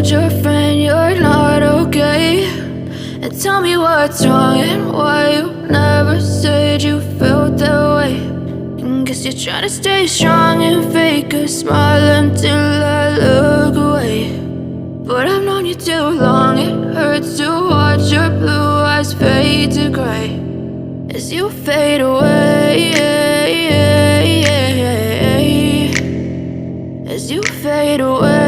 told your friend you're not okay? And tell me what's wrong and why you never said you felt that way. And guess you're trying to stay strong and fake a smile until I look away. But I've known you too long, it hurts to watch your blue eyes fade to gray as you fade away, as you fade away.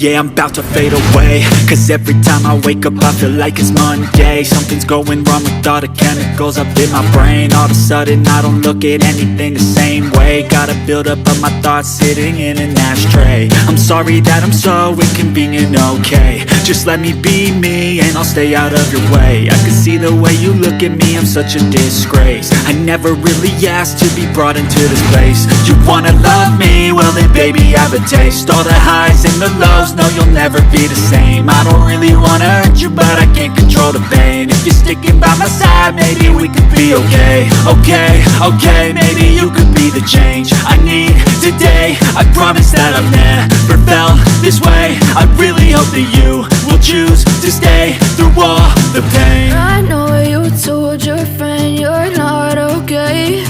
Yeah, I'm about to fade away, cause every time I wake up I feel like it's Monday. Something's going wrong with all the chemicals up in my brain. All of a sudden I don't look at anything the same way. Got a buildup of my thoughts sitting in an ashtray. I'm sorry that I'm so inconvenient, okay? Just let me be me and I'll stay out of your way. I can see the way you look at me, I'm such a disgrace. I never really asked to be brought into this place. You wanna love me? Well then baby have a taste. All the highs and the lows, no, you'll never be the same. I don't really wanna hurt you, but I can't control the pain. If you're sticking by my side, maybe we could be okay. Okay, maybe you could be the change I need today. I promise that I've never felt this way. I really hope that you will choose to stay through all the pain. I know you told your friend you're not okay.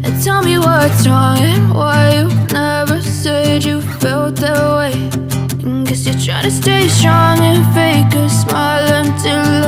And tell me what's wrong and why you never said you felt that way. And guess you're trying to stay strong and fake a smile until